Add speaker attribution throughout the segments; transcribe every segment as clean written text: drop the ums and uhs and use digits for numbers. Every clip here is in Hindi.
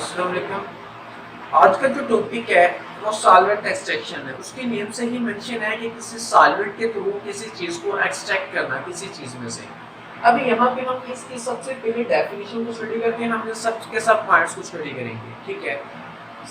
Speaker 1: अस्सलाम वालेकुम। आज का जो टॉपिक है वो सॉल्वेंट एक्सट्रैक्शन है। उसके नेम से ही मेंशन है कि किसी सॉल्वेंट के थ्रू किसी चीज़ को एक्सट्रैक्ट करना किसी चीज़ में से। अभी यहाँ पे हम इसकी सबसे पहले डेफिनेशन को स्टडी करते हैं, हमने सब के सब पॉइंट्स को स्टडी करेंगे, ठीक है।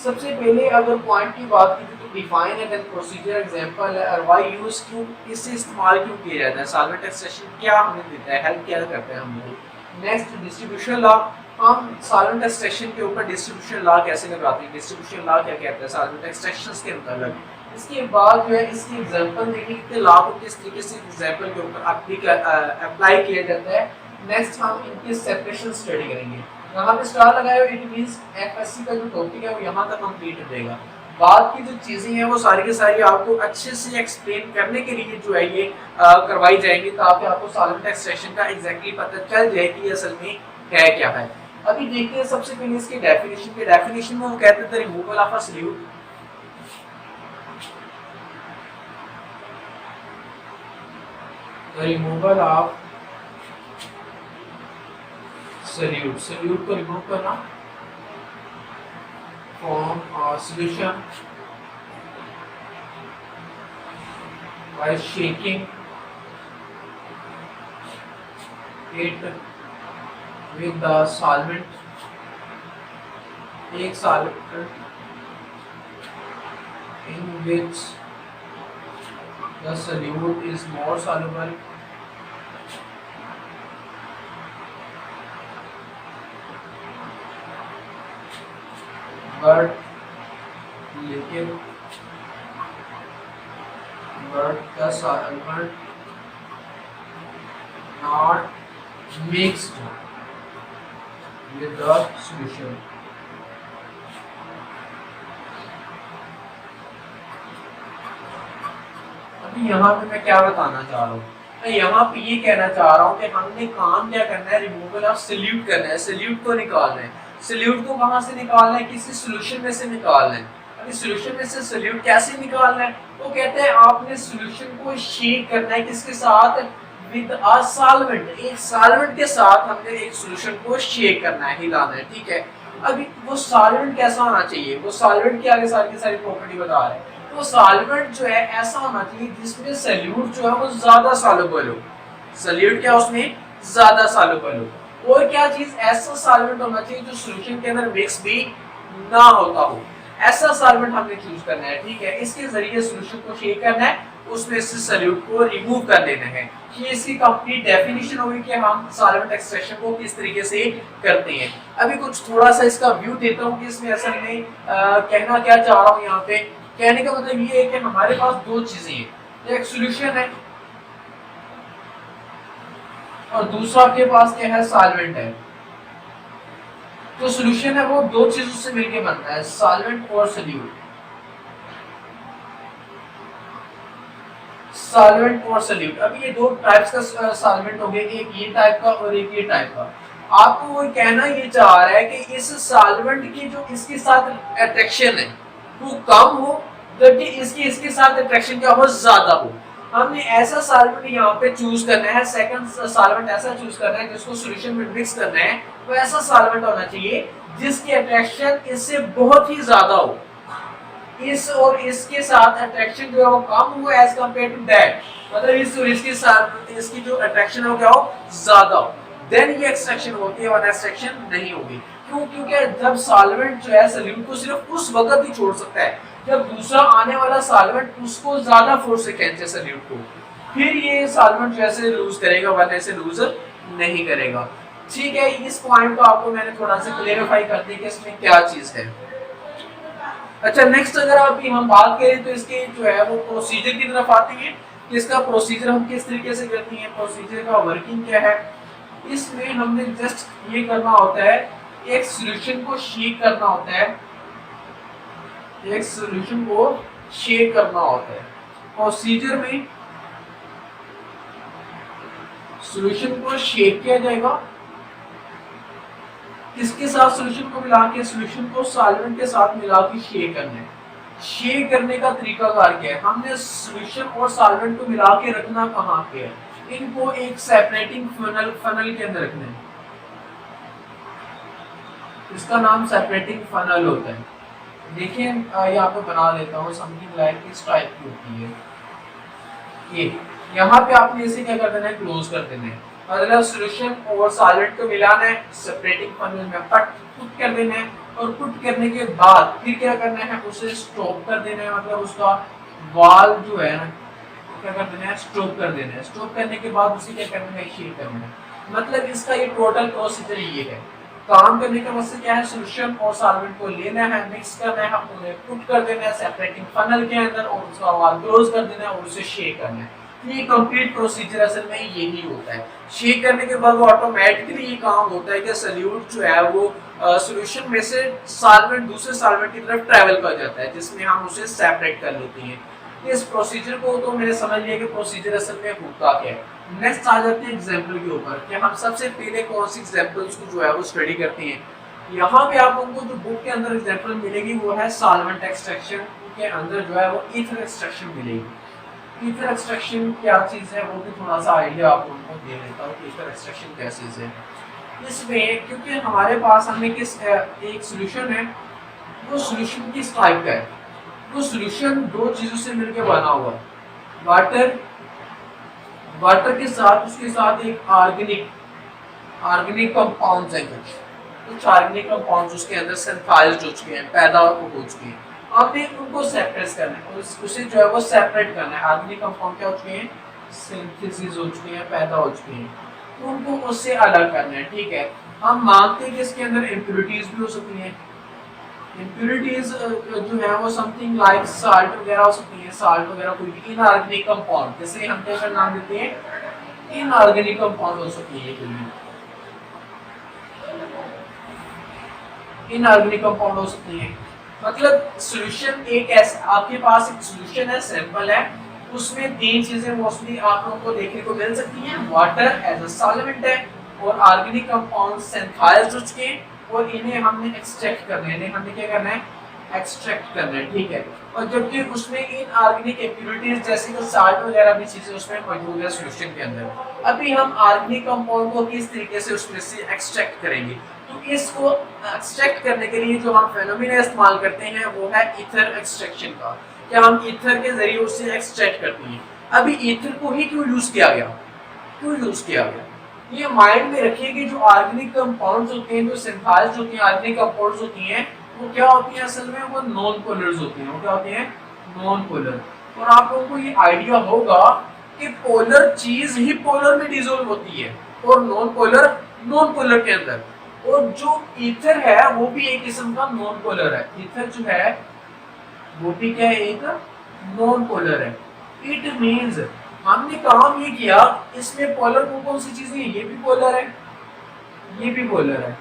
Speaker 1: सबसे पहले अगर पॉइंट की बात की तो डिफाइन है, देन प्रोसीजर, एग्जांपल है, और व्हाई यूज, क्यों इससे इस्तेमाल क्यों किया जाता है, सॉल्वेंट एक्सट्रैक्शन क्या हमें देता है, हेल्प क्या करता है हम लोग। नेक्स्ट डिस्ट्रीब्यूशन लॉ, हम सॉल्वेंट एक्सट्रैक्शन के ऊपर डिस्ट्रीब्यूशन लॉ कैसे लगाते हैं, डिस्ट्रीब्यूशन लॉ क्या कहता है सॉल्वेंट एक्सट्रैक्शंस के अंतर्गत। इसके बाद जो है इसकी एग्जांपल देखेंगे कि लॉ को किस तरीके से एग्जांपल के ऊपर अप्लाई किया जाता है। नेक्स्ट हम इनके सेपरेशन स्टडी करेंगे। यहाँ पे स्टार लगाया इट मींस एफएससी का जो टॉपिक है वो यहाँ तक कंप्लीट हो जाएगा। बाद की जो चीज़ें हैं वो सारी की सारी आपको अच्छे से एक्सप्लेन करने के लिए जो है ये करवाई जाएंगी, ताकि आपको सॉल्वेंट एक्सट्रैक्शन का एग्जैक्टली पता चल जाए कि असल में है क्या है। अभी देखते हैं सबसे पहले इसकी डेफिनेशन के। डेफिनेशन में वो कहते थे removal of a solute, removal of solute, solute को रिमूव करना from solution bye shaking it with the solvent, एक solvent in which the solute is more soluble but the solvent not mixed with the solution। अभी यहाँ पे मैं क्या बताना चाह रहा हूँ, मैं यहाँ पे ये कहना चाह रहा हूँ कि हमने काम क्या करना है, रिमूवल ऑफ सॉल्यूट करना है, सॉल्यूट को निकालना है। सॉल्यूट को कहाँ से निकालना है, किसी सॉल्यूशन में से निकालना है। अभी सॉल्यूशन में से सॉल्यूट कैसे निकालना है, वो कहते हैं आपने सॉल्यूशन को शेक करना है, किसके साथ, विद अ सॉल्वेंट, एक सॉल्वेंट के साथ हमने एक सॉल्यूशन को शेक करना है, हिलाना है, ठीक है। अभी वो सॉल्वेंट कैसा होना चाहिए, वो सॉल्वेंट की आगे सारी की सारी प्रॉपर्टी बता रहे हैं। तो सॉल्वेंट जो है ऐसा होना चाहिए जिसमें सॉल्यूट जो है वो ज्यादा सॉल्युबल हो, सॉल्यूट क्या उसमें ज्यादा सॉल्युबल हो। और क्या चीज, ऐसा सॉल्वेंट होना चाहिए जो सॉल्यूशन के अंदर मिक्स भी ना होता हो, ऐसा सॉल्वेंट हमने चूज करना है, ठीक है। इसके जरिए सॉल्यूशन को शेक करना है, उसमें से सॉल्यूट को रिमूव कर देना है। ये इसकी कंप्लीट डेफिनेशन होगी कि हम सॉल्वेंट एक्सट्रैक्शन को किस तरीके से करते हैं। अभी कुछ थोड़ा सा इसका व्यू देता हूँ कि इसमें असल में कहना क्या चाह रहा हूँ। यहाँ पे कहने का मतलब ये है कि हमारे पास दो चीजें हैं, एक सॉल्यूशन है और दूसरा आपके पास क्या है, सॉल्वेंट है। तो सॉल्यूशन है वो दो चीजों से मिलकर बनता है, सॉल्वेंट और सॉल्यूट, सॉल्वेंट और सॉल्यूट। अभी ये दो टाइप्स का सॉल्वेंट हो गए, एक ये टाइप का और एक ये टाइप का। आपको वो कहना ये चाह रहा है कि इस सॉल्वेंट की जो इसके साथ अट्रैक्शन है वो कम हो, जबकि इसके साथ अट्रैक्शन क्या हो, ज्यादा हो। हमने ऐसा सॉल्वेंट यहाँ पे चूज करना है, सेकंड सॉल्वेंट ऐसा चूज करना है जिसको सॉल्यूशन में मिक्स करना है, तो ऐसा सॉल्वेंट होना चाहिए जिसकी अट्रैक्शन इससे बहुत ही ज्यादा हो, इस और इसके साथ अट्रैक्शन जो है वो कम हो एज कंपेयर टू दैट, मतलब इस और इसके साथ इसकी जो अट्रैक्शन हो क्या हो, ज्यादा हो, देन ये एक्सट्रैक्शन होती है और एक्सट्रैक्शन नहीं होगी। क्यों, क्योंकि जब सॉल्वेंट जो है सॉल्यूट को सिर्फ उस वक्त ही छोड़ सकता है जब दूसरा आने वाला सॉल्वेंट उसको ज्यादा फोर्स से खींचे सॉल्यूट को, फिर ये सॉल्वेंट जैसे लूज करेगा वरना ऐसे लूज नहीं करेगा, ठीक है। इस पॉइंट को आपको मैंने थोड़ा सा क्लेरिफाई कर दिया कि इसमें क्या चीज है। अच्छा, नेक्स्ट अगर अभी हम बात करें तो इसके जो है वो प्रोसीजर की तरफ आती है कि इसका प्रोसीजर हम किस तरीके से करते हैं, प्रोसीजर का वर्किंग क्या है। इसमें हमने जस्ट ये करना होता है, एक सॉल्यूशन को शेक करना होता है, एक सॉल्यूशन को शेक करना होता है। प्रोसीजर में सॉल्यूशन को शेक किया जाएगा, किसके साथ, सॉल्यूशन को मिला के, सॉल्यूशन को सॉल्वेंट के साथ मिला के शेक करना है। शेक करने का तरीका कार क्या है, हमने सॉल्यूशन और सॉल्वेंट को मिला के रखना कहाँ पे है, इनको एक सेपरेटिंग फनल के अंदर रखना है, इसका नाम सेपरेटिंग फनल होता है। देखिए यहाँ पे बना लेता हूँ, समथिंग लाइक इस टाइप की होती है ये। यहाँ पे आपने इसे क्या कर देना है, क्लोज कर देना है। मतलब सॉल्यूशन और सॉल्वेंट को मिलाना है, सेपरेटिंग फनल में पुट कर देना है, और पुट करने के बाद फिर क्या करना है, उसे स्टॉप कर देना है। मतलब उसका वाल जो है ना, क्या कर देना है, स्टॉप कर देना है। स्टॉप करने के बाद उसे क्या करना है, शेक करना है। मतलब इसका ये टोटल प्रोसीजर ये है। काम करने का मकसद क्या है, सॉल्यूशन और सॉल्वेंट को लेना है, मिक्स करना है, उन्हें पुट कर देना है सेपरेटिंग फनल के अंदर, और उसका वाल क्लोज कर देना है और उसे शेक करना है। ये कंप्लीट प्रोसीजर असल में यही होता है। शेक करने के बाद वो ऑटोमेटिकली ये काम होता है कि सॉल्यूट जो है वो सॉल्यूशन में से सॉल्वेंट दूसरे सॉल्वेंट की तरफ ट्रैवल कर जाता है, जिसमें हम उसे सेपरेट कर लेते हैं। इस प्रोसीजर को तो मैंने समझ लिया कि प्रोसीजर असल में होता क्या है। नेक्स्ट आ जाते हैं एग्जांपल के ऊपर कि हम सबसे पहले कौन सी एग्जांपल्स को जो है वो स्टडी करते हैं। यहाँ पे आप लोगों को जो बुक के अंदर एग्जांपल मिलेगी वो है सॉल्वेंट एक्सट्रैक्शन के अंदर जो है वो ईथर एक्सट्रैक्शन मिलेगी। ईथर एक्सट्रैक्शन क्या चीज़ है वो भी थोड़ा सा आइडिया आप लोगों को दे देता हूँ कि ईथर एक्सट्रैक्शन क्या चीज़ है। इसमें क्योंकि हमारे पास हमें किस एक सोल्यूशन है, वो सोल्यूशन किस टाइप का है, वो सोल्यूशन दो चीजों से मिलकर बना हुआ है। वाटर, वाटर के साथ उसके साथ एक ऑर्गेनिक कंपाउंड्स हैं, कुछ ऑर्गेनिक कंपाउंड्स उसके अंदर सिंथेसाइज्ड हो चुके हैं, पैदा हो चुके हैं। आपने उनको सेपरेट करना है और उसे जो है वो सेपरेट करना है। ऑर्गेनिक कंपाउंड क्या हो चुके हैं, सिंथेसिस हो चुके हैं, पैदा हो चुके हैं, तो उनको उससे अलग करना है। ठीक है, हम मानते हैं कि इसके अंदर इम्प्योरिटीज भी हो सकती हैं। इम्प्योरिटीज जो है वो समथिंग लाइक साल्ट वगैरह हो सकती है, साल्ट वगैरह कोई भी इनऑर्गेनिक कंपाउंड, जैसे हम क्या नाम देते हैं, इनऑर्गेनिक कंपाउंड हो सकती है कोई भी, इनऑर्गेनिक कंपाउंड हो सकती है। मतलब सॉल्यूशन एक ऐसा, आपके पास एक सॉल्यूशन है, सैंपल है, उसमें तीन चीजें मोस्टली आप लोगों को देखने को मिल सकती हैं। वाटर एज अ सॉल्वेंट है, और ऑर्गेनिक कंपाउंड सिंथेसाइज्ड हो चुके हैं, और इन्हें हमने एक्सट्रैक्ट करना है, इन्हें हमने क्या करना है, एक्सट्रैक्ट करना है। ठीक है, और जबकि उसमें इनऑर्गेनिक इम्प्योरिटीज जैसे कि साल्ट वगैरह भी चीजें उसमें मौजूद है सॉल्यूशन के अंदर। अभी हम ऑर्गेनिक कंपाउंड को किस तरीके से उसमें से एक्सट्रैक्ट करेंगे, तो इसको एक्सट्रैक्ट करने के लिए जो हम फेनोमेना इस्तेमाल करते हैं वो है ईथर एक्सट्रैक्शन का। क्या हम ईथर के जरिए उससे एक्सट्रैक्ट करते हैं। अभी ईथर को ही क्यों यूज किया गया, क्यों यूज किया गया, ये माइंड में रखिए कि जो ऑर्गेनिक कंपाउंड्स होते हैं, जो सिंथेसाइज्ड होती हैं ऑर्गेनिक कंपाउंड्स होती हैं, वो क्या होती हैं असल में, वो नॉन पोलर्स होती हैं। वो क्या होती हैं, नॉन पोलर। और आप लोगों को ये आइडिया होगा कि पोलर चीज ही पोलर में डिसॉल्व होती है, और नॉन पोलर के अंदर। और जो ईथर है वो भी एक किस्म का नॉन पोलर है। ईथर जो है वो भी क्या है, एक नॉन पोलर है। इट मींस हमने काम ये किया, इसमें पोलर कौन सी चीजें हैं, ये भी पोलर है, ये भी पोलर है।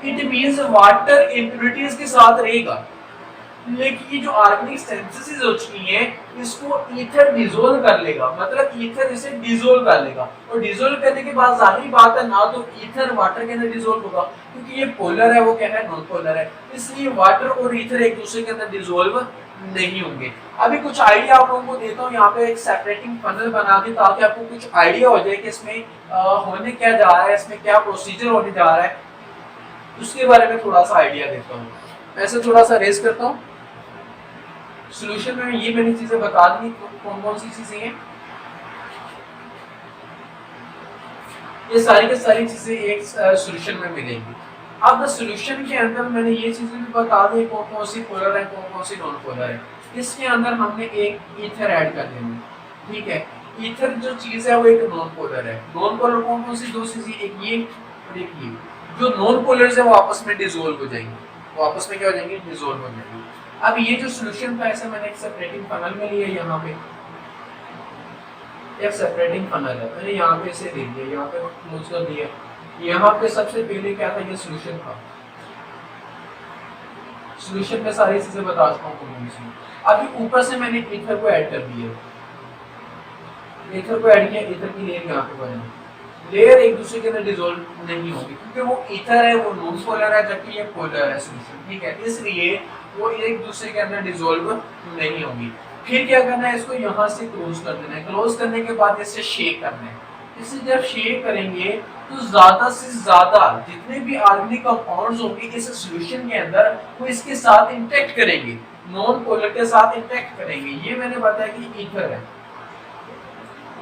Speaker 1: इट मींस वाटर इम्प्योरिटीज के साथ रहेगा, लेकिन ये जो ऑर्गेनिक सिंथेसिस हो चुकी है, इसको ईथर डिसॉल्व कर लेगा। मतलब ईथर इसे डिसॉल्व कर लेगा, और डिसॉल्व करने के बाद जाहिर बात है ना तो ईथर वाटर के अंदर डिसॉल्व होगा, क्योंकि ये पोलर है, वो क्या है, नॉन पोलर है, इसलिए वाटर और ईथर एक दूसरे के अंदर डिसॉल्व नहीं होंगे। अभी कुछ आइडिया आप लोगों को देता हूँ यहाँ पे एक सेपरेटिंग फनल बना के, ताकि आपको कुछ आइडिया हो जाए कि इसमें होने क्या जा रहा है, इसमें क्या प्रोसीजर होने जा रहा है, उसके बारे में थोड़ा सा आइडिया देता हूँ। ऐसे थोड़ा सा रेज करता हूँ। सॉल्यूशन में ये मैंने चीजें बता दी, कौन कौन सी चीजें हैं, ये सारी की सारी चीजें एक सॉल्यूशन में मिलेंगी। अब सॉल्यूशन के अंदर मैंने ये चीजें भी बता दी, कौन कौन सी पोलर है, कौन कौन सी नॉन पोलर है। इसके अंदर हमने एक ईथर ऐड कर देना, ठीक है। ईथर जो चीज है वो एक नॉन पोलर है। नॉन पोलर कौन कौन सी दो चीजें, एक ये और एक ये। जो नॉन पोलर्स है वो आपस में डिसॉल्व हो जाएंगे, वो आपस में क्या हो जाएंगे, डिसॉल्व हो जाएंगे। अब ये जो सॉल्यूशन था, ऐसे मैंने एक सेपरेटिंग फनल में लिया, यहाँ पे एक सेपरेटिंग फनल है, मैंने यहाँ पे इसे दे दिया, यहाँ पे क्लोज कर दिया। यहाँ पे सबसे पहले क्या था, ये सॉल्यूशन था। सॉल्यूशन में सारी चीजें बता चुका हूँ कौन सी। अभी ऊपर से मैंने ईथर को ऐड कर दिया, ईथर को ऐड किया, ईथर की लेयर यहाँ पे बनी। लेयर एक दूसरे के अंदर डिसॉल्व नहीं होगी, क्योंकि वो ईथर है, वो नॉन पोलर है, जबकि ये पोलर है सॉल्यूशन, ठीक है। इसलिए वो एक दूसरे के अंदर डिसॉल्व नहीं होगी। फिर क्या करना है, इसको यहाँ से क्लोज कर देना है। क्लोज करने के बाद इसे शेक करना है। इसे जब शेक करेंगे तो ज्यादा से ज्यादा जितने भी ऑर्गेनिक कंपाउंड्स होंगे इस सॉल्यूशन के अंदर वो इसके साथ इंटरेक्ट करेंगे, नॉन पोलर के साथ इंटरेक्ट करेंगे। ये मैंने बताया कि ईथर है,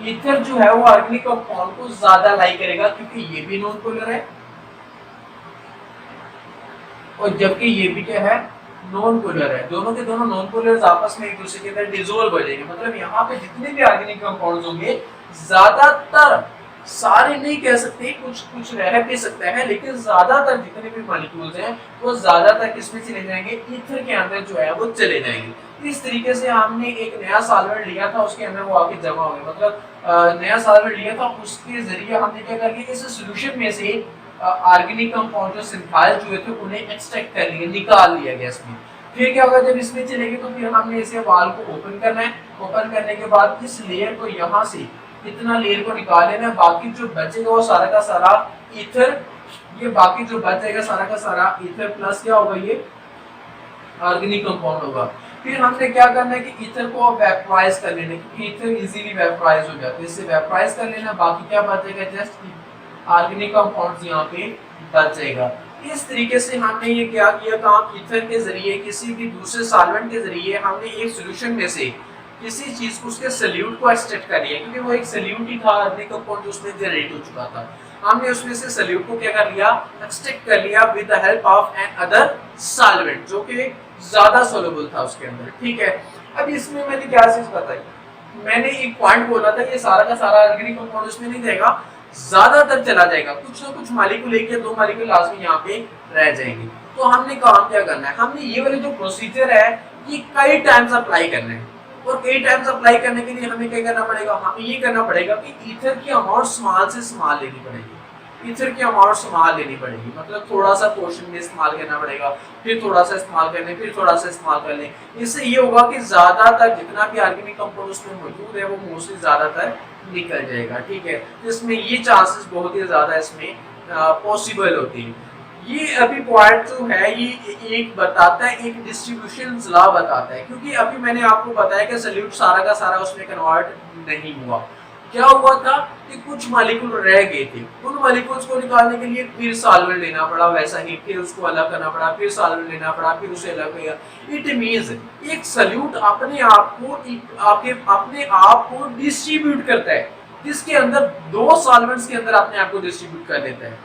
Speaker 1: ईथर जो है वो ऑर्गेनिक कंपाउंड को ज्यादा लाइक करेगा क्योंकि ये भी नॉन पोलर है और जबकि ये भी क्या है, नॉन पोलर है। दोनों के दोनों नॉन पोलर्स आपस में एक दूसरे के अंदर डिसॉल्व हो जाएंगे। मतलब यहाँ पे जितने भी ऑर्गेनिक कंपाउंड्स होंगे ज्यादातर, सारे नहीं कह सकते, कुछ कुछ रह भी सकता है, लेकिन ज्यादातर जितने भी मॉलिक्यूल्स हैं वो ज्यादातर किसमें चले जाएंगे, ईथर के अंदर जो है वो चले जाएंगे। इस तरीके से हमने एक नया सॉल्वेंट लिया था, उसके अंदर वो आके जमा हो गए, मतलब नया सॉल्वेंट लिया था, उसके जरिए हमने क्या कर लिया, इस सॉल्यूशन में से ऑर्गेनिक कंपाउंड जो सिंथेसाइज हुए थे उन्हें एक्सट्रैक्ट कर लिया, निकाल लिया गया इसमें। फिर क्या होगा, जब इसमें चलेंगे तो फिर हमने इसे वाल को ओपन करना है। ओपन करने के बाद इस लेयर को यहाँ से इतना लेयर को निकाल लेना है, बाकी जो बचेगा वो सारा का सारा ईथर, ये बाकी जो बचेगा सारा का सारा ईथर प्लस क्या होगा, ये ऑर्गेनिक कंपाउंड होगा। फिर हमने क्या करना है कि ईथर को वेपोराइज कर लेना है, क्योंकि ईथर इजीली वेपोराइज हो जाता है, इससे वेपोराइज कर लेना, बाकी क्या बचेगा, जस्ट ऑर्गेनिक कंपाउंड्स यहाँ पे बच जाएगा। इस तरीके से हमने ये क्या किया काम, ईथर के जरिए किसी भी दूसरे सॉल्वेंट के जरिए हमने एक सॉल्यूशन में से किसी चीज को, उसके सॉल्यूट को एक्सट्रैक्ट कर लिया, क्योंकि वो एक सॉल्यूट ही था, ऑर्गेनिक कंपाउंड उसमें जनरेट हो चुका था। हमने उसमें से सॉल्यूट को क्या कर लिया, एक्सट्रैक्ट कर लिया with the help of another solvent जो कि ज्यादा सोलुबल था उसके अंदर। ठीक है, अब इसमें मैंने क्या चीज बताई, मैंने एक पॉइंट बोला था कि सारा का सारा ऑर्गेनिक कंपाउंड उसमें नहीं जाएगा, ज्यादातर चला जाएगा, कुछ ना कुछ मॉलिक्यूल, एक या दो मॉलिक्यूल लाजमी यहाँ पे रह जाएंगे। तो हमने काम क्या करना है, हमने ये वाले जो प्रोसीजर है ये कई टाइम्स अप्लाई करना है, और कई टाइम्स अप्लाई करने के लिए हमें क्या करना पड़ेगा, हमें ये करना पड़ेगा कि ईथर की अमाउंट स्मॉल से स्मॉल लेनी पड़ेगी, ईथर की अमाउंट स्मॉल लेनी पड़ेगी, मतलब थोड़ा सा पोर्शन में इस्तेमाल करना पड़ेगा, फिर थोड़ा सा इस्तेमाल कर लें, फिर थोड़ा सा इस्तेमाल कर लें। इससे ये होगा कि ज्यादातर जितना भी ऑर्गेनिक कंपाउंड उसमें मौजूद है वो मोस्टली ज्यादातर निकल जाएगा। ठीक है, इसमें ये चांसेस बहुत ही ज्यादा इसमें पॉसिबल होती है। ये अभी पॉइंट जो है ये एक बताता है, एक डिस्ट्रीब्यूशन लॉ बताता है, क्योंकि अभी मैंने आपको बताया कि सॉल्यूट सारा का सारा उसमें कन्वर्ट नहीं हुआ। क्या हुआ था कि कुछ मॉलिक्यूल रह गए थे, उन मॉलिक्यूल्स को निकालने के लिए फिर सॉल्वेंट लेना पड़ा, वैसा ही फिर उसको अलग करना पड़ा, फिर सॉल्वेंट लेना पड़ा, फिर उसे अलग किया। इट मींस एक सॉल्यूट अपने आप को डिस्ट्रीब्यूट करता है, जिसके अंदर दो सॉल्वेंट्स के अंदर अपने आप को डिस्ट्रीब्यूट कर देता है।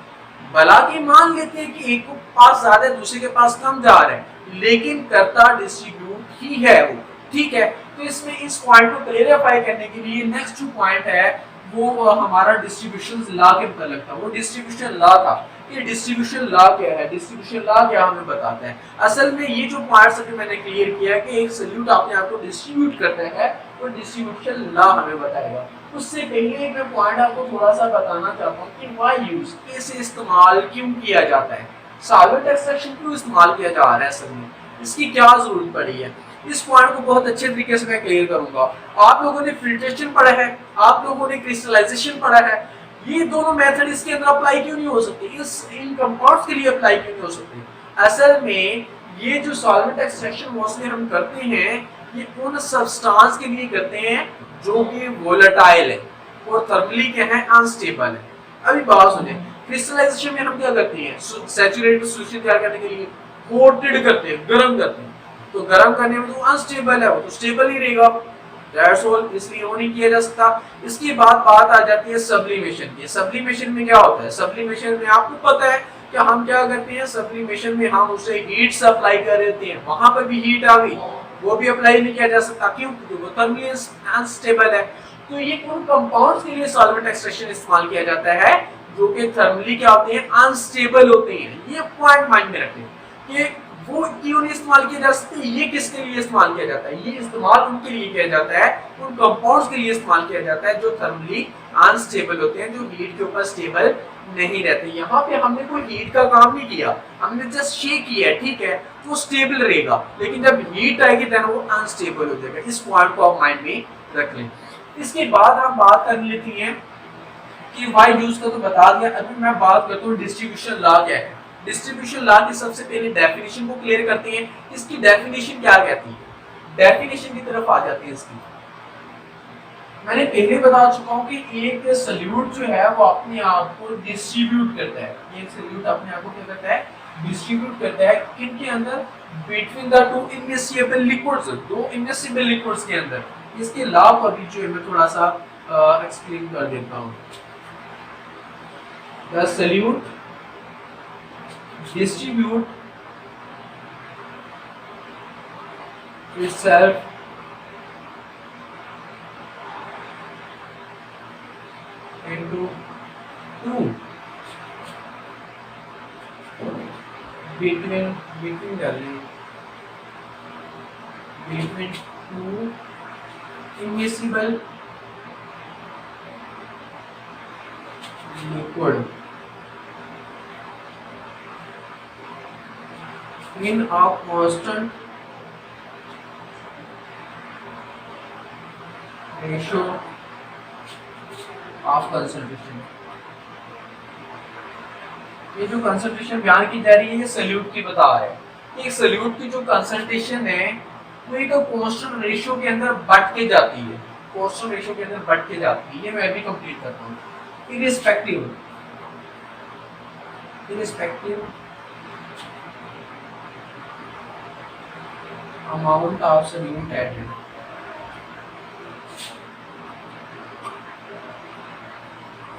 Speaker 1: भला कि मान लेते हैं कि एक के पास ज्यादा दूसरे के पास कम जा रहा है, लेकिन करता डिस्ट्रीब्यूट ही है वो। ठीक है, तो इसमें इस पॉइंट को क्लियरिफाई करने के लिए नेक्स्ट जो पॉइंट है वो हमारा डिस्ट्रीब्यूशन लॉ के मतलब था, वो डिस्ट्रीब्यूशन लॉ था। ये डिस्ट्रीब्यूशन लॉ क्या है, डिस्ट्रीब्यूशन लॉ क्या हमें बताता है, असल में ये जो पार्ट्स अभी मैंने क्लियर किया है कि एक सॉल्यूट अपने आप को डिस्ट्रीब्यूट करता है, वो डिस्ट्रीब्यूशन लॉ हमें बताएगा। उससे पहले एक मैं पॉइंट आपको थोड़ा सा बताना चाहता हूँ कि व्हाई यूज, इसे इस्तेमाल क्यों किया जाता है, सॉल्वेंट एक्सट्रैक्शन क्यों इस्तेमाल किया जा रहा है, असल में इसकी क्या जरूरत पड़ी है। इस पॉइंट को बहुत अच्छे तरीके से मैं क्लियर करूंगा। आप लोगों ने फिल्ट्रेशन पढ़ा है, आप लोगों ने क्रिस्टलाइजेशन पढ़ा है, ये दोनों मेथड इसके अंदर अप्लाई क्यों नहीं हो सकते, इन कंपाउंड्स के लिए अप्लाई क्यों नहीं हो सकते। असल में ये जो सॉल्वेंट एक्सट्रैक्शन मोस्टली हम करते हैं ये उन सब्सटेंस के लिए करते हैं जो कि वोलेटाइल है और थर्मली क्या है, अनस्टेबल है। अभी बात सुने, क्रिस्टलाइजेशन में हम क्या करते हैं, सैचुरेटेड सॉल्यूशन तैयार करने के लिए कोटेड करते हैं, गर्म करते हैं, तो गर्म करने में जो अनस्टेबल है वो तो स्टेबल ही रहेगा, दैट्स ऑल, इसलिए वो नहीं किया जा सकता। इसके बाद बात आ जाती है सब्लिमेशन की। सब्लिमेशन में क्या होता है, सब्लिमेशन में आपको पता है कि हम क्या करते हैं, सब्लिमेशन में हम उसे हीट सप्लाई कर देते हैं, वहां पर भी हीट आ गई, वो भी अप्लाई नहीं किया जा सकता, क्यों, क्योंकि वो थर्मली अनस्टेबल है। तो ये उन कंपाउंड्स के लिए सॉल्वेंट एक्सट्रैक्शन इस्तेमाल किया जाता है जो कि थर्मली क्या होते हैं, अनस्टेबल होते हैं। ये पॉइंट माइंड में रखें कि वो क्यों नहीं इस्तेमाल किया जा सकते, ये किसके लिए इस्तेमाल किया जाता है, ये इस्तेमाल उनके लिए किया जाता है, उन कंपाउंड्स के लिए इस्तेमाल किया जाता है जो थर्मली अनस्टेबल होते हैं, जो हीट के ऊपर स्टेबल नहीं रहते। यहाँ पे हमने कोई हीट का काम नहीं किया, हमने जस्ट शेक किया, ठीक है, तो स्टेबल रहेगा, लेकिन जब हीट आएगी देन वो अनस्टेबल हो जाएगा। इस पॉइंट को आप माइंड में रख लें। इसके बाद हम बात कर लेती हैं कि वाई यूज का तो बता दिया, अभी मैं बात करता हूँ डिस्ट्रीब्यूशन लॉ क्या है। डिस्ट्रीब्यूशन लॉ की सबसे पहले डेफिनेशन को क्लियर करते हैं, इसकी डेफिनेशन क्या कहती है, डेफिनेशन की तरफ आ जाती है इसकी। मैंने पहले बता चुका हूँ कि एक सल्यूट जो है वो अपने आप को डिस्ट्रीब्यूट करता है, एक सल्यूट अपने आप को क्या करता है, डिस्ट्रीब्यूट करता है किनके अंदर, between the two immiscible liquids, दो इमिसिबल लिक्विड्स के अंदर। इसके लॉ को अभी जो है मैं थोड़ा सा एक्सप्लेन कर देता हूँ। The solute distribute itself into two between two immiscible liquid in a constant ratio of concentration। ये जो कंसंट्रेशन बयान की जा रही है ये सल्यूट की बता रहा है। एक सल्यूट की जो कंसंट्रेशन है वो एक कांस्टेंट रेशियो के अंदर बढ़ के जाती है, कांस्टेंट रेशियो के अंदर बढ़ के जाती है। ये मैं अभी कंप्लीट करता हूँ। Irrespective amount of solute added,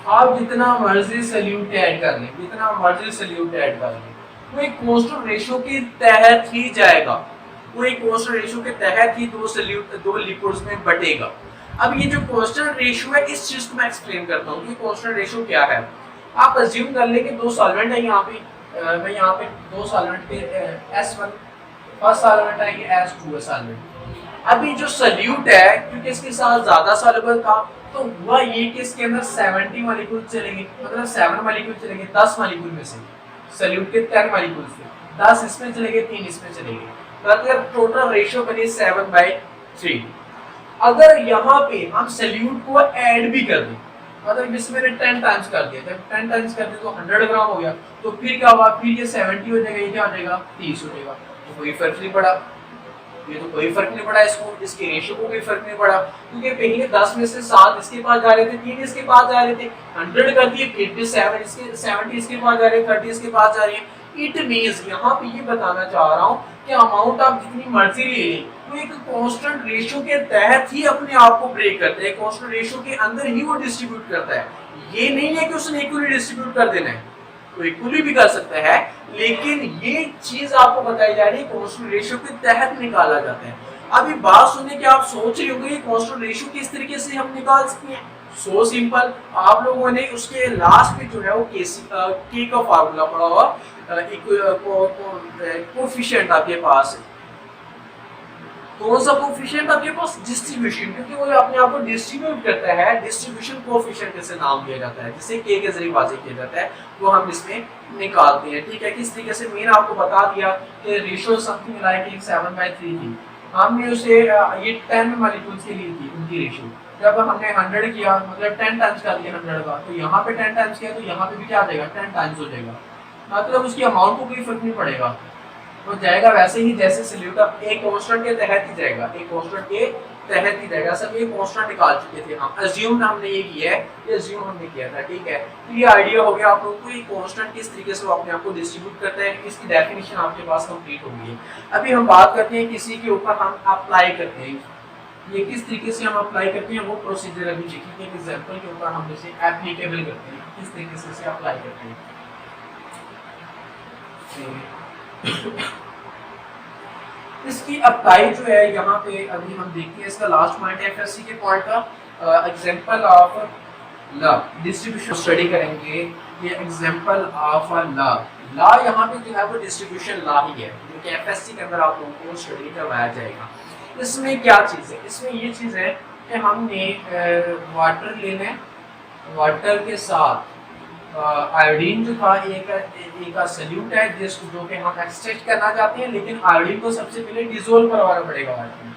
Speaker 1: आप जितना मर्जी सल्यूट ऐड कर लें, जितना मर्जी सल्यूट ऐड कर लें, वो एक कांस्टेंट रेशियो के तहत ही जाएगा, वो एक कांस्टेंट रेशियो के तहत ही दो लिक्विड्स में बटेगा। अब ये जो कांस्टेंट रेशियो है इस चीज को मैं एक्सप्लेन करता हूँ कि कांस्टेंट रेशियो क्या है। आप अज्यूम कर लें कि दो सॉल्वेंट है, यहाँ पे मैं यहाँ पे दो सॉल्वेंट के S1 फर्स्ट सॉल्वेंट है, ये S2 सॉल्वेंट। अभी जो सल्यूट है क्योंकि इसके साथ ज्यादा सॉल्युबल था तो हुआ ये कि इसके अंदर 70 मॉलिक्यूल चलेंगे, मतलब 7 मॉलिक्यूल चलेंगे 10 मॉलिक्यूल में से, सल्यूट के 10 मॉलिक्यूल से 10 इसमें चलेंगे 3 इसमें चलेंगे, मतलब टोटल रेशियो बनी 7/3। अगर यहाँ पे हम सल्यूट को ऐड भी कर दें, मतलब इसमें 10 टाइम्स कर दिया, जब 10 टाइम्स कर दिया तो 100 ग्राम हो गया, तो फिर क्या हुआ, फिर ये 70 हो जाएगा, ये क्या हो जाएगा 30 हो जाएगा। तो कोई फर्क नहीं पड़ा, ये तो कोई फर्क नहीं पड़ा, इसको इसके रेशियो को कोई फर्क नहीं पड़ा, क्योंकि पहले 10 में से 7 इसके पास जा रहे थे, 3 इसके पास जा रहे थे, 100 कर दिए, फिर भी 7 इसके 70 इसके पास जा रहे हैं, 30 इसके पास जा रही है। इट मींस यहाँ पे ये बताना चाह रहा हूँ कि अमाउंट आप जितनी मर्जी ले लें वो एक कांस्टेंट रेशियो के तहत ही अपने आप को ब्रेक करता है, कांस्टेंट रेशियो के अंदर ही वो डिस्ट्रीब्यूट करता है। ये नहीं है कि उसने इक्वली डिस्ट्रीब्यूट कर देना है, तो इक्वली भी कर सकता है, लेकिन ये चीज आपको बताई जा रही है कांस्टेंट रेशियो के तहत निकाला जाता है। अभी बात सुनने की आप सोच रहे होंगे कांस्टेंट रेशियो किस तरीके से हम निकाल सकते हैं। सो सिंपल, आप लोगों ने उसके लास्ट में जो है वो के का फार्मूला पढ़ा हुआ, कोफिशिएंट आपके पास है। कौन सा कोफिशिएंट आपके पास, डिस्ट्रीब्यूशन, क्योंकि वो अपने आप को डिस्ट्रीब्यूट करता है, डिस्ट्रीब्यूशन कोफिशिएंट जैसे नाम दिया जाता है, जिसे के जरिए वाज़ेह किया जाता है, वो हम इसमें निकालते हैं। ठीक है, किस तरीके से मैंने आपको बता दिया कि रेशियो समथिंग लाइक 7/3 थी, हमने उसे ये 10 मॉलिक्यूल्स के लिए थी उनकी रेशियो, जब हमने 100 किया मतलब 10 टाइम्स कर दिया 100 का, तो यहाँ पे 10 टाइम्स किया तो यहाँ पे भी क्या आ जाएगा 10 टाइम्स हो जाएगा, मतलब उसकी अमाउंट को कोई फर्क नहीं पड़ेगा, तो जाएगा वैसे ही जैसे सल्यूट एक कांस्टेंट के तहत ही जाएगा, एक कांस्टेंट के तहत ही जाएगा। सब ये कांस्टेंट निकाल चुके थे हम, अज्यूम हमने ये किया है, ये अज्यूम हमने किया था। ठीक है, तो ये आइडिया हो गया आप लोगों को ये कांस्टेंट किस तरीके से वो अपने आप को डिस्ट्रीब्यूट करता है, इसकी डेफिनेशन आपके पास कंप्लीट हो गई है। अभी हम बात करते हैं किसी के ऊपर हम अप्लाई करते हैं, ये किस तरीके से हम अप्लाई करते हैं वो प्रोसीजर अभी देखेंगे। एक एग्जांपल के ऊपर हम इसे एप्लीकेबल करते हैं, किस तरीके से इसे अप्लाई करते हैं। इसकी अप्लाई जो है यहाँ पे अभी हम देखते हैं, इसका लास्ट पॉइंट है एफएससी के पॉइंट का example of law distribution study करेंगे। ये एग्जांपल ऑफ लॉ, लॉ यहाँ पे जो है वो डिस्ट्रीब्यूशन लॉ ही है, जो कि एफएससी के अंदर आप लोगों को स्टडी करवाया जाएगा। इसमें क्या चीज़ है, इसमें ये चीज़ है कि हमने वाटर लेना है, वाटर के साथ आयोडीन जो था एक सल्यूट है जो कि हम एक्सट्रैक्ट करना चाहते हैं, लेकिन आयोडीन को सबसे पहले डिसोल्व करवाना पड़ेगा वाटर में।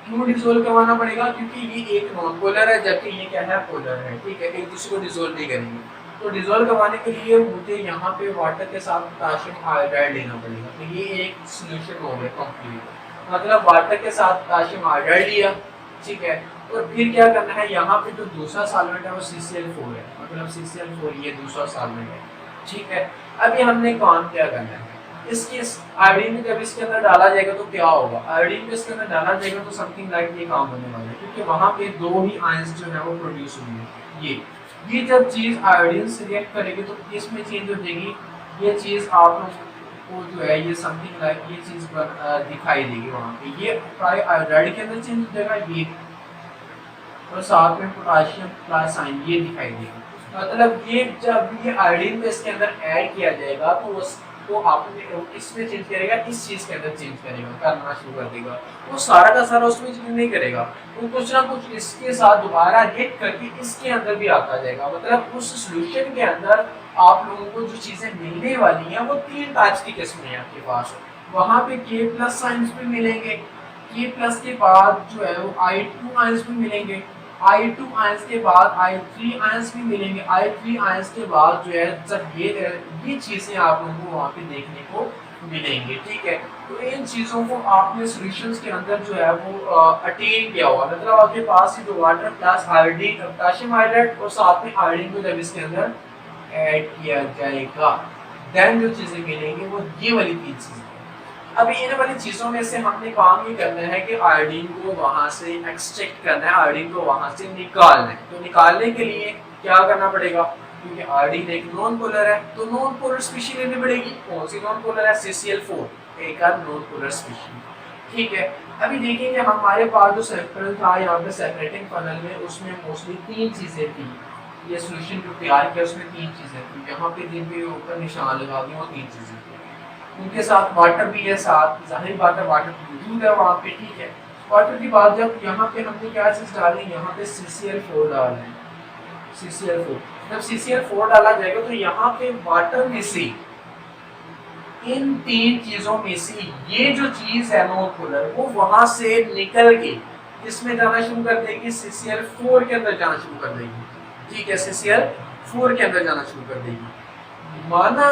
Speaker 1: क्यों डिसोल्व करवाना पड़ेगा, क्योंकि ये एक नॉन पोलर है जबकि ये क्या है पोलर है। ठीक है, एक दूसरे को डिसोल्व नहीं करेंगे, तो डिसोल्व करवाने के लिए मुझे यहाँ पे वाटर के साथ पोटेशियम आयोडाइड लेना पड़ेगा। तो ये एक सोल्यूशन हो गया कंप्लीट, मतलब वाटर के साथ पोटेशियम आयोडाइड लिया, ठीक है, और फिर क्या करना है, यहाँ पे जो दूसरा सॉल्वेंट है वो CCl4 है, मतलब CCl4 ये दूसरा सॉल्वेंट है, ठीक है। अभी हमने काम क्या करना है, इसके आयोडीन में जब इसके अंदर डाला जाएगा तो क्या होगा, आयोडीन में इसके अंदर डाला जाएगा तो समथिंग लाइक ये काम होने वाला है, क्योंकि वहाँ पे दो ही आयंस जो है वो प्रोड्यूस होंगे। ये जब चीज़ आयोडीन से रिएक्ट करेगी तो इसमें चेंज हो जाएगी, ये चीज़ आप लोग को जो है ये समथिंग लाइक ये चीज़ दिखाई देगी वहाँ पे, ये ट्राईआयोडाइड के अंदर चेंज हो जाएगा ये, और साथ में पोटाशियम प्लस आयन ये दिखाई देगा। मतलब ये जब ये आयोडीन को इसके अंदर ऐड किया जाएगा तो उस तो आपने इसमें चेंज करेगा, इस चीज के अंदर चेंज करेगा, करना शुरू कर देगा, वो सारा का सारा उसमें चेंज नहीं करेगा, वो कुछ ना कुछ इसके साथ दोबारा रिएक्ट करके इसके अंदर भी आता जाएगा। मतलब उस सॉल्यूशन के अंदर आप लोगों को जो चीजें मिलने वाली हैं वो तीन टाइप्स की किस्में हैं आपके पास। वहाँ पे K+ साइंस भी मिलेंगे, K+ के बाद जो है वो I2 आयंस भी मिलेंगे, I2 आयंस के बाद I3 आयंस भी मिलेंगे, I3 आयंस के बाद जो है जब ये चीजें आप लोगों को वहाँ पे देखने को मिलेंगे, ठीक है। तो इन चीजों को आपने सॉल्यूशंस के अंदर जो है वो अटेन किया हुआ, मतलब आपके पास जो water plus iodine potassium iodide और साथ में आयोडीन को जब इसके अंदर ऐड किया जाएगा देन जो चीजें मिलेंगी वो ये वाली तीन चीजें। अभी इन वाली चीज़ों में से हमने काम ये करना है कि आयोडीन को वहाँ से एक्सट्रैक्ट करना है, आयोडीन को वहाँ से निकालना है। तो निकालने के लिए क्या करना पड़ेगा, क्योंकि आयोडीन एक नॉन पोलर है तो नॉन पोलर स्पीशीज लेनी पड़ेगी। कौन सी नॉन पोलर है, CCl4 एक नॉन पोलर स्पीशीज, ठीक है। अभी देखेंगे हमारे पास जो सेपरेट था यहाँ पे सेपरेटिंग फनल में, उसमें मोस्टली तीन चीज़ें थी, ये सॉल्यूशन जो तैयार किया उसमें तीन चीज़ें थी, यहाँ पे जिन पे ऊपर निशान लगा दिए वो तीन चीज़ें थी, उनके साथ वाटर भी है, साथ जाहिर बात है वाटर मौजूद है वहाँ पे, ठीक है। वाटर की बात जब यहाँ पे हमने क्या चीज़ डाली, यहाँ पे CCl4 डाल रहे हैं, CCl4 जब CCl4 डाला जाएगा तो यहाँ पे वाटर में से इन तीन चीजों में से ये जो चीज है नॉन पोलर वो वहां से निकल के इसमें जाना शुरू कर देगी, CCl4 के अंदर जाना शुरू कर देगी, ठीक है, CCl4 के अंदर जाना शुरू कर देगी। माना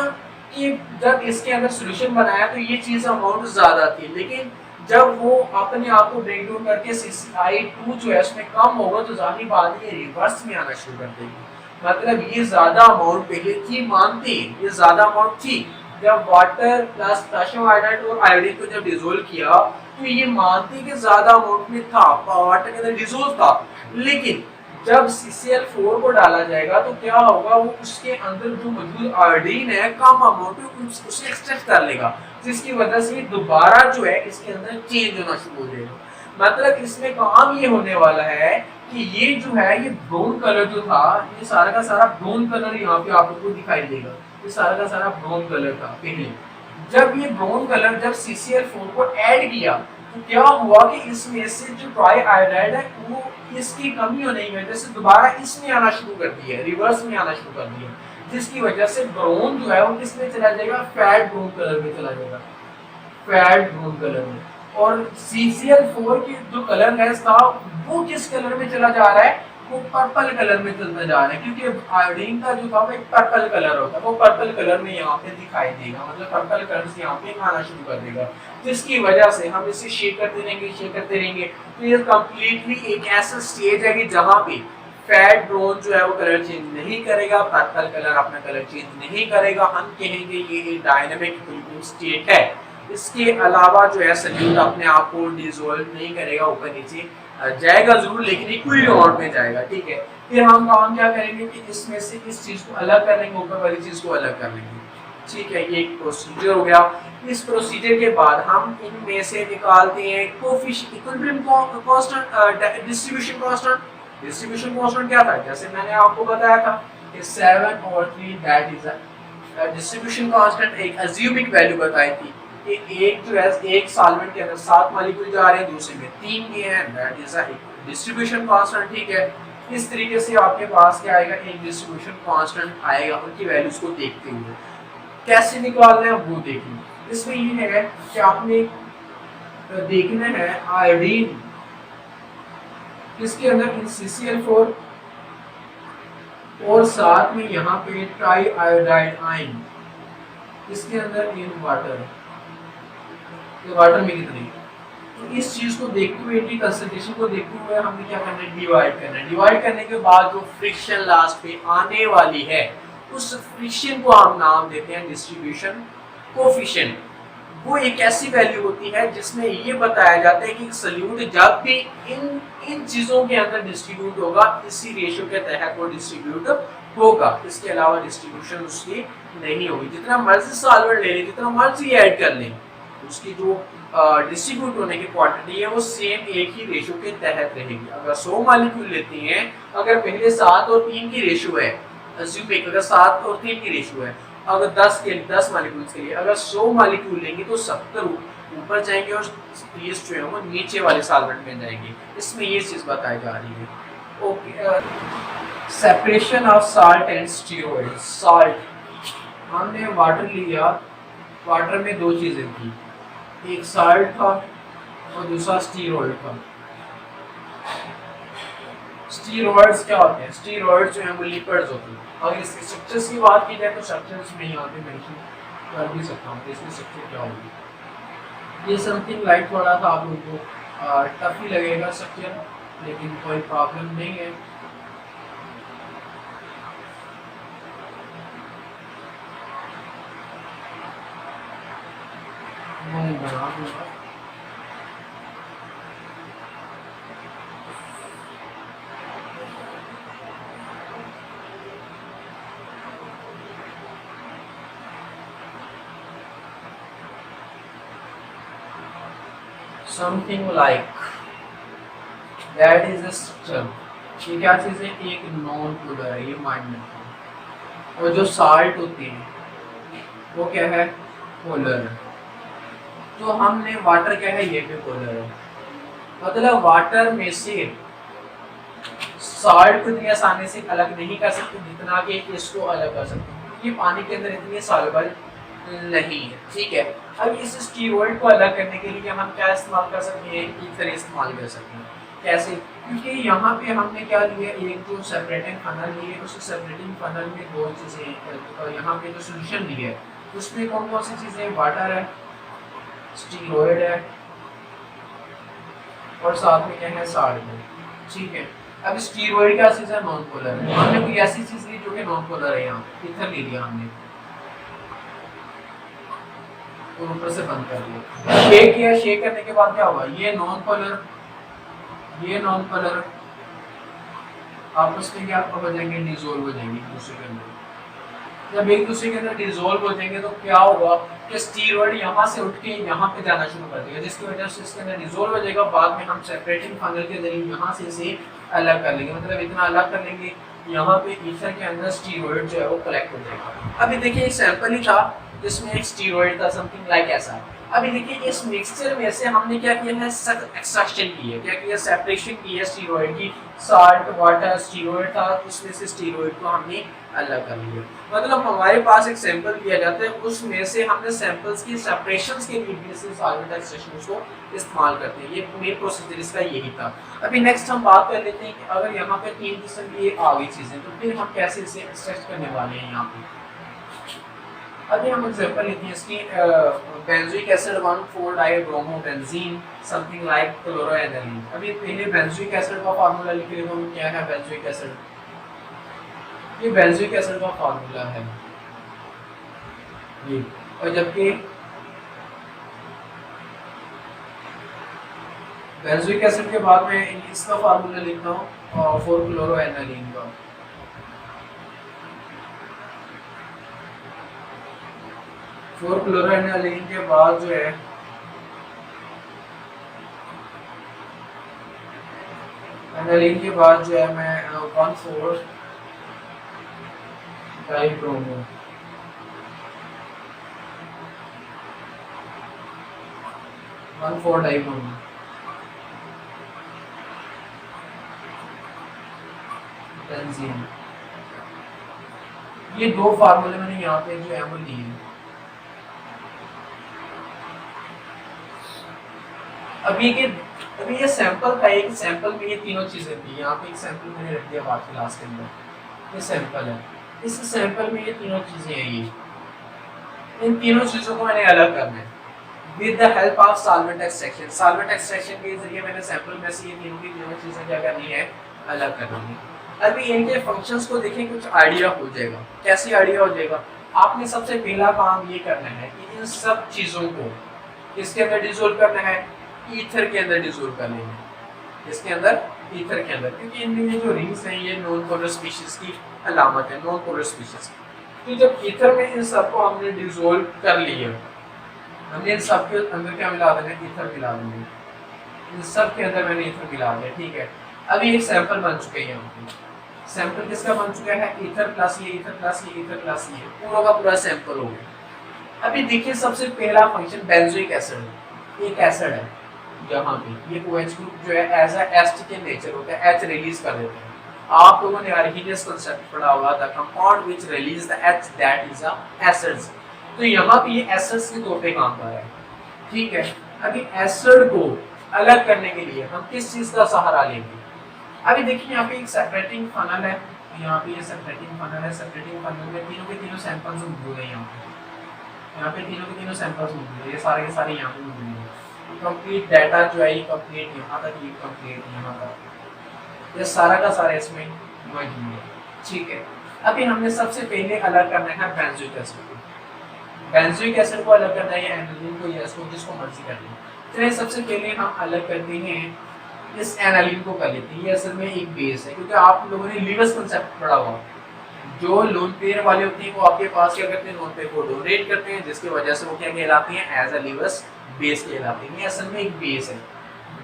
Speaker 1: कि जब इसके अंदर सॉल्यूशन बनाया तो ये चीज अमाउंट ज्यादा थी, लेकिन जब वो अपने आप को ब्रेक डाउन करके CCl2 जो है उसमें कम होगा तो जाहिर बात है ये रिवर्स में आना शुरू कर देगी। मतलब ये ज्यादा अमाउंट पहले थी, मानते ये ज्यादा अमाउंट थी, जब वाटर प्लस पोटेशियम आयोडाइड और आयोडीन को जब डिसोल्व किया तो ये मानते कि ज्यादा अमाउंट में था, वाटर के अंदर डिसोल्व था, लेकिन जब CCl4 को डाला जाएगा तो क्या होगा, वो उसके अंदर जो मौजूद आयोडीन है कम अमाउंट में उसे एक्सट्रैक्ट कर लेगा, जिसकी वजह से दोबारा जो है इसके अंदर चेंज होना शुरू हो जाएगा। मतलब इसमें काम ये होने वाला है कि ये जो है ये ब्राउन कलर जो था, ये सारा का सारा ब्राउन कलर यहाँ पे आप लोगों को दिखाई देगा, ये सारा का सारा ब्राउन कलर था पहले। जब ये ब्राउन कलर जब CCl4 को ऐड किया तो क्या हुआ कि इसमें से जो ट्राईआयोडाइड है वो इसकी कमी होने की वजह से दोबारा इसमें आना शुरू कर दिया, रिवर्स में आना शुरू कर दिया, जिसकी वजह से ब्राउन जो है वो किसमें चला जाएगा, फैट ब्राउन कलर में चला जाएगा, फैट ब्राउन कलर में। और CCl4 की जो कलर गैस था वो किस कलर में चला जा रहा है, वो पर्पल कलर में चलता जा रहा है, क्योंकि आयोडीन का जो था वो एक पर्पल कलर होता है, वो पर्पल कलर में यहाँ पे दिखाई देगा, मतलब पर्पल कलर से यहाँ पे आना शुरू कर देगा, जिसकी वजह से हम इसे शेक करते रहेंगे तो ये कम्प्लीटली एक ऐसा स्टेज है कि जहाँ पे फैट ब्राउन जो है वो कलर चेंज नहीं करेगा, पर्पल कलर अपना कलर चेंज नहीं करेगा, हम कहेंगे ये एक डायनामिक इक्विलिब्रियम स्टेट है। इसके अलावा जो है सॉल्यूट अपने आप को डिसॉल्व नहीं करेगा, ऊपर नीचे जाएगा जरूर लेकिन इक्विलिब्रियम में जाएगा, ठीक है। फिर हम काम क्या करेंगे कि इसमें से इस चीज को अलग कर लेंगे, ऊपर वाली चीज को अलग कर लेंगे, ठीक है। ये एक प्रोसीजर हो गया। इस प्रोसीजर के बाद हम इनमें से निकालते हैं coefficient, equilibrium constant, distribution constant. Distribution constant क्या था, जैसे मैंने आपको बताया था कि 7/3 that is a distribution constant, एक अज्यूमिक वैल्यू बताई थी कि एक जो है एक सॉल्वेंट के अंदर 7 मॉलिक्यूल जा रहे हैं, दूसरे में 3 के हैं, that is a distribution constant, ठीक है। इस तरीके से आपके पास क्या आएगा, एक डिस्ट्रीब्यूशन कांस्टेंट आएगा, उनकी वैल्यूज को देखते हुए कैसे निकालना है वो देखेंगे। इसमें ये है कि आपने देखना है आयोडीन किसके अंदर, इन CCl4 और साथ में यहाँ पे ट्राईआयोडाइड आयन इसके अंदर इन वाटर, ये वाटर में कितने, तो इस चीज को देखते हुए, इनकी कंसंट्रेशन को देखते हुए हमें क्या करना है, डिवाइड करना है। डिवाइड करने के बाद जो फ्रिक्शन लास्ट पे आने वाली है उस फ्रिक्शन को हम नाम देते हैं डिस्ट्रीब्यूशन कोफिशिएंट। वो एक ऐसी वैल्यू होती है जिसमें ये बताया जाता है कि सॉल्यूट जब भी इन इन चीजों के अंदर डिस्ट्रीब्यूट होगा इसी रेशियो के तहत वो डिस्ट्रीब्यूट होगा, इसके अलावा डिस्ट्रीब्यूशन उसकी नहीं होगी। जितना मर्जी सॉल्वेंट ले लें, जितना मर्जी ऐड कर लें, उसकी जो डिस्ट्रीब्यूट होने की क्वांटिटी है वो सेम एक ही रेशियो के तहत रहेगी। अगर 100 मॉलिक्यूल लेते हैं, अगर पहले 7 और 3 की रेशियो है, अगर 7 और 3 की रेशियो है, अगर 10 मॉलिक्यूल्स के लिए अगर 100 मॉलिक्यूल लेंगे तो 70 ऊपर जाएंगे और 30 जो है वो नीचे वाले सॉल्वेंट में जाएंगे। इसमें ये चीज बताई जा रही है। Okay, separation of salt and steroid. Salt, हमने वाटर लिया, वाटर में दो चीजें थी, एक साल्ट था और दूसरा स्टीरॉयड था। स्टीरॉयड्स क्या होते हैं? स्टीरॉयड्स जो हैं वो लिपिड्स होते हैं। अगर इसके स्ट्रक्चर्स की बात की जाए तो स्ट्रक्चर्स में यहाँ पे मेंशन कर भी सकता हूँ, इसकी स्ट्रक्चर क्या होगी। ये समथिंग लाइक थोड़ा सा आप लोगों को टफ ही लगेगा स्ट्रक्चर, लेकिन कोई प्रॉब्लम नहीं है। मैं बना दूंगा। Something like that is a structure. ये क्या चीज है? एक नॉन पोलर है, ये माइंड रखना। और जो साल्ट होते हैं वो क्या है? पोलर है। तो हमने वाटर क्या है? ये भी पोलर है। मतलब वाटर में से साल्ट को इतनी आसानी से अलग नहीं कर सकते जितना कि इसको अलग कर सकते हैं, क्योंकि पानी के अंदर इतनी सॉल्युबल नहीं है। ठीक है, अब इस स्टीरॉयड को अलग करने के लिए हम क्या इस्तेमाल कर सकते हैं? ईथर इस्तेमाल कर सकते हैं। कैसे? क्योंकि यहाँ पे हमने क्या लिया, एक जो सेपरेटिंग फनल लिए, उस सेपरेटिंग फनल में दो चीज़ें, यहाँ पे जो सोल्यूशन लिया है उसमें कौन कौन सी चीज़ें? वाटर है, स्टीरॉयड है और साथ में क्या है? साल्ट है। ठीक है, अब स्टीरॉयड क्या चीज़ है? नॉन पोलर है। हमने कोई ऐसी चीज़ ली जो कि नॉन पोलर है, यहाँ ईथर ले लिया हमने और ऊपर से बंद कर दिया। शेक किया, शेक करने के बाद क्या होगा? ये नॉन पोलर, ये नॉन पोलर आपस में क्या हो जाएंगे? डिसॉल्व हो जाएंगे एक दूसरे के अंदर। जब एक दूसरे के अंदर डिसॉल्व हो जाएंगे तो क्या होगा कि स्टीरॉयड यहाँ से उठ के यहाँ पे जाना शुरू कर देगा, जिसकी वजह से इसके अंदर डिसॉल्व हो जाएगा। बाद में हम सेपरेटिंग फनल के जरिए यहाँ से इसे अलग कर लेंगे। मतलब इतना अलग कर लेंगे, यहाँ पे ईथर के अंदर स्टीरॉयड जो है वो कलेक्ट हो जाएगा। अभी देखिए एक सैंपल ही था जिसमें एक स्टीरॉयड था, समथिंग लाइक ऐसा। अभी देखिए इस मिक्सचर में से हमने क्या किया है? एक्सट्रैक्शन की है। क्या किया? सेपरेशन की है स्टीरॉयड की। साल्ट, वाटर, स्टीरॉयड था, उसमें से स्टीरॉयड को हमने अलग कर लिया। मतलब हमारे पास एक सैंपल दिया जाता है, उसमें से हमने सैंपल्स की सेपरेशंस के लिए भी सॉल्वेंट एक्सट्रैक्शन को इस्तेमाल करते हैं। ये मेन प्रोसीजर इसका यही था। अभी नेक्स्ट हम बात कर लेते हैं कि अगर यहाँ पे 3 किस्म की आ गई चीजें तो फिर हम कैसे इसे एक्सट्रैक्ट करने वाले हैं। यहाँ पे अभी हम एग्जांपल लेते हैं इसकी, बेंजोइक एसिड 1,4-डाइब्रोमोबेंजीन, समथिंग लाइक क्लोरोएनालिन। अभी पहले बेंजोइक एसिड का फार्मूला लिख लेते हैं। क्या है बेंजोइक एसिड? ये बेंजोइक एसिड का फार्मूला है ये। और जबकि बेंजोइक एसिड के बाद में इसका फार्मूला लिखता हूँ 4-क्लोरोएनालिन का। फोर क्लोरोएनालिन के बाद जो है एनालिन के बाद जो है मैं 1,4-डाइब्रोमो, 1,4-डाइब्रोमो बेंजीन। ये दो फार्मूले मैंने यहाँ पे जो है वो लिए। अभी ये सैंपल का एक सैंपल में ये तीनों चीजें थी। यहाँ पे एक सैंपल मैंने रख दिया बात क्लास के अंदर, ये सैंपल है। इस सैंपल में ये तीनों चीजें हैं। ये इन तीनों चीजों को मैंने अलग करना है। With the help of solvent extraction. Solvent extraction के जरिए मैंने सैंपल में से ये तीनों की तीनों चीजें क्या करनी है, अलग करनी है। अभी इनके फंक्शंस को देखें, कुछ आइडिया हो जाएगा। कैसे आइडिया हो जाएगा? आपने सबसे पहला काम ये करना है कि इन सब चीजों को इसके अंदर डिसोल्व करना है, ईथर के अंदर डिसोल्व कर लेना है, इसके अंदर ईथर के अंदर, क्योंकि इनमें ये जो रिंग्स हैं ये नॉन पोलर स्पीशीज की अलामत है, नॉन पोलर स्पीशीज। तो जब ईथर में इन सबको हमने डिसोल्व कर लिया, हमने इन सब के अंदर क्या मिला देना, ईथर मिला देंगे, इन सब के अंदर मैंने ईथर मिला दिया, ठीक है। अभी एक सैंपल बन चुके हैं यहाँ पे। सैंपल किसका बन चुका है? ईथर प्लस ये, ईथर प्लस ये, ईथर प्लस ये, पूरा का पूरा सैंपल हो गया। अभी देखिए सबसे पहला फंक्शन बेंजोइक एसिड, एक एसिड है यहाँ पे, ये OH ग्रुप जो है एज अ एसिड के नेचर होता है, H रिलीज कर देते हैं। आप लोगों ने आर्हीनियस कांसेप्ट पढ़ा हुआ था, compound which release the H that is a acids. तो यहाँ पे ये एसिड्स के तौर पे काम कर रहा है, ठीक है। अभी एसिड को अलग करने के लिए हम किस चीज का सहारा लेंगे? अभी देखिए यहाँ पे एक सेपरेटिंग फनल है, यहाँ पे ये सेपरेटिंग फनल है, सेपरेटिंग फनल में तीनों के तीनों सैंपल्स मौजूद हैं। यहाँ पे तीनों के तीनों सैंपल्स मौजूद है, ये सारे के सारे यहाँ पे मौजूद हैं। कंप्लीट डाटा जो है ये कंप्लीट यहाँ तक, ये कंप्लीट यहाँ तक, ये सारा का सारा इसमें मौजूद है, ठीक है। अभी हमने सबसे पहले अलग करना है बेंजोइक एसिड को। बेंजोइक एसिड को अलग करना है, या एनालिन को, या इसको जिसको मर्जी करना है। तो सबसे पहले हम अलग करते हैं इस एनालिन को कर लेते हैं। ये असल में एक बेस है, क्योंकि आप लोगों ने लीवस कांसेप्ट पढ़ा हुआ, जो लोन पेयर वाले होते हैं वो आपके पास क्या करते हैं, लोन पेयर को डोनेट करते हैं, जिसकी वजह से वो क्या कहलाती हैं, एज अ लीवस बेस कहलाती हैं। ये असल में एक बेस है।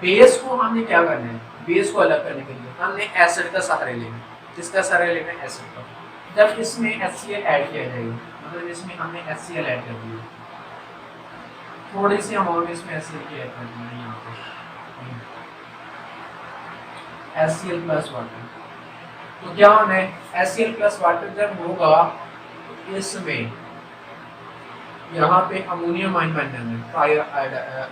Speaker 1: बेस को हमने क्या करना है, बेस को अलग करने के लिए हमने एसिड का सहारा लेना है। किसका सहारा लेना है? एसिड का। जब इसमें HCl ऐड किया जाएगा, मतलब इसमें हमने HCl ऐड कर दिया, थोड़ी सी अमाउंट इसमें HCl की ऐड कर दी है, यहाँ पे HCl प्लस वाटर। तो क्या होना है, HCl प्लस वाटर जब होगा तो इसमें यहाँ पे अमोनियम आयन बन जाएगा,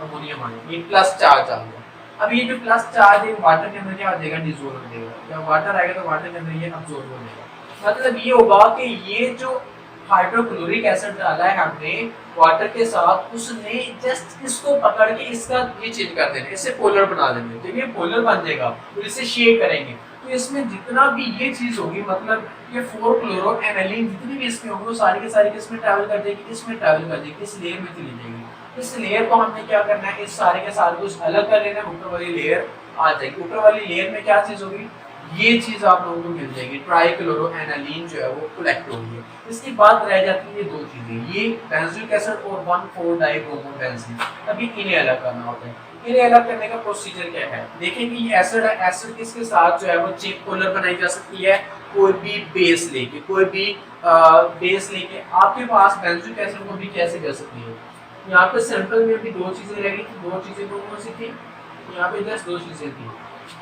Speaker 1: अमोनियम आयन, ये प्लस चार्ज आ गया। अब ये जो प्लस चार्ज है वाटर के अंदर क्या आ जाएगा, डिसॉल्व हो जाएगा। जब वाटर आएगा तो वाटर के अंदर ये अब्सॉर्ब हो जाएगा। मतलब ये होगा कि ये जो हाइड्रोक्लोरिक एसिड डाला है हमने वाटर के साथ, उसने जस्ट इसको पकड़ के इसका ये चेंज कर देना, इसे पोलर बना देंगे। जब ये पोलर बन जाएगा तो इसे शेक करेंगे, तो इसमें जितना भी ये चीज होगी, मतलब ये 4 क्लोरो एनालिन जितनी भी इसमें होगी वो सारी की सारी किसमें ट्रैवल कर जाएगी, इसमें ट्रैवल कर जाएगी, इस लेयर में चली जाएगी। इस लेयर को हमने क्या करना है, इस सारे के सारे को अलग कर लेना, ऊपर वाली लेयर आ जाएगी। ऊपर वाली लेयर में क्या चीज होगी, ये चीज आप लोगों को मिल जाएगी, ट्राइक्लोरो एनालिन जो है वो कलेक्ट होगी। इसके बाद रह जाती है दो चीजें, ये बेंजोइक एसिड और 1,4-डाइब्रोमोबेंजीन। अभी इन्हें अलग करना होता है। इन्हें अलग करने का प्रोसीजर क्या है, देखेंगे ये एसिड है, एसिड किसके साथ जो है वो चेन पोलर बनाई जा सकती है, कोई भी बेस लेके, कोई भी बेस लेके। आपके पास बेंजोइक एसिड को भी कैसे कर सकती है, यहाँ पे सैंपल में भी दो चीजें रह गई थी, दो चीजें कौन सी थी, यहाँ पे जस्ट दो चीजें थी।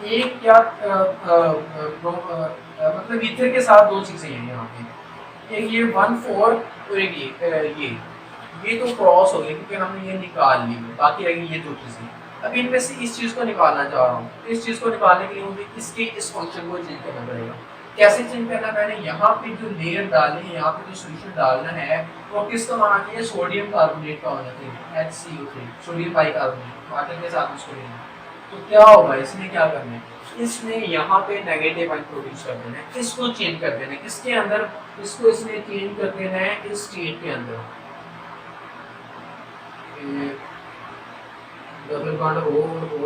Speaker 1: एक क्या मतलब ईथर के साथ दो चीजें हैं यहाँ पे, एक ये 1,4 और एक ये तो क्रॉस हो गया क्योंकि हमने ये निकाल ली, बाकी रह गई ये दो चीजें। अब इनमें से इस चीज को निकालना चाह रहा हूँ, इस चीज को निकालने के लिए मुझे इसके इस फंक्शन को चेंज करना पड़ेगा। कैसे चेंज करना, मैंने यहाँ पे जो लेयर डालनी है, यहाँ पे जो सोल्यूशन डालना है वो किसका होना चाहिए, सोडियम कार्बोनेट का होना चाहिए, HCO3, सोडियम बाइकार्बोनेट, वाटर के साथ उसको लेना। तो क्या होगा, इसमें क्या करना है, इसने यहाँ पे नेगेटिव आयन प्रोड्यूस कर देना है, इसको चेंज कर देना है, किसके अंदर, इसको इसने चेंज कर देना है इस स्टेट के अंदर, डबल बॉन्ड O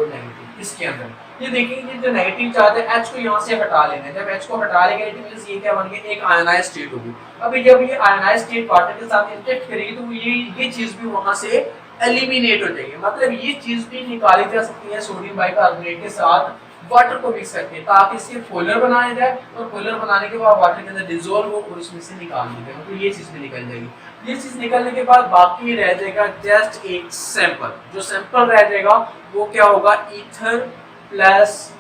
Speaker 1: नेगेटिव, इसके अंदर। ये देखेंगे जो नेगेटिव चार्ज है H को यहाँ से हटा लेना है। जब H को हटा लेंगे मींस ये क्या बन गया, एक आयनाइज स्टेट होगी। अभी जब ये आयनाइज स्टेट वाटर के साथ इंटरेक्ट करेगी तो ये चीज भी वहां से एलिमिनेट हो जाएगी, मतलब ये चीज भी निकाली जा सकती है सोडियम बाइकार्बोनेट के साथ वाटर को मिक्स करके, ताकि इसके पोलर बनाया जाए और पोलर बनाने के बाद वाटर के अंदर डिसॉल्व हो और उसमें से निकाल ली जाए, तो ये चीज भी निकल जाएगी। ये चीज निकलने के बाद बाकी रह जाएगा जस्ट एक सैंपल। जो सैंपल रह जाएगा वो क्या होगा, ईथर प्लस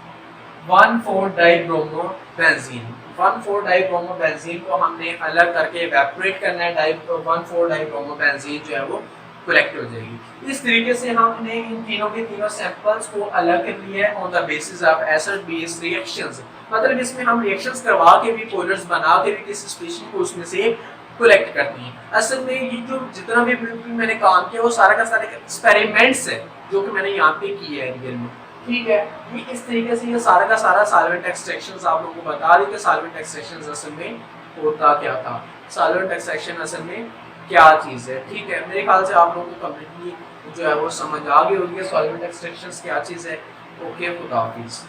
Speaker 1: 1,4-डाइब्रोमोबेंजीन। 1,4-डाइब्रोमोबेंजीन को हमने अलग करके इवेपोरेट करना है, 1,4-डाइब्रोमोबेंजीन जो है वो कलेक्ट हो जाएगी। इस तरीके से हमने इन तीनों के तीनों सैंपल्स को अलग कर लिया है on the basis of acid base reactions. मतलब इसमें हम रिएक्शंस करवा के भी, पोलर्स बना के भी किसी स्पीशीज को उसमें से कलेक्ट करती हैं। असल में ये जो जितना भी मैंने काम किया वो सारा का सारा एक्सपेरिमेंट्स है जो कि मैंने यहाँ पे किया है रियल में, ठीक है। ये इस तरीके से ये सारा का सारा सॉल्वेंट एक्सट्रैक्शन आप लोगों को बता दी कि सॉल्वेंट एक्सट्रैक्शन असल में होता क्या था, सॉल्वेंट एक्सट्रैक्शन असल में क्या चीज़ है, ठीक है। मेरे ख्याल से आप लोगों को कम्प्लीटली जो है वो समझ आ गई होगी सॉल्वेंट एक्सट्रैक्शन क्या चीज़ है। ओके, खुदा हाफिज़।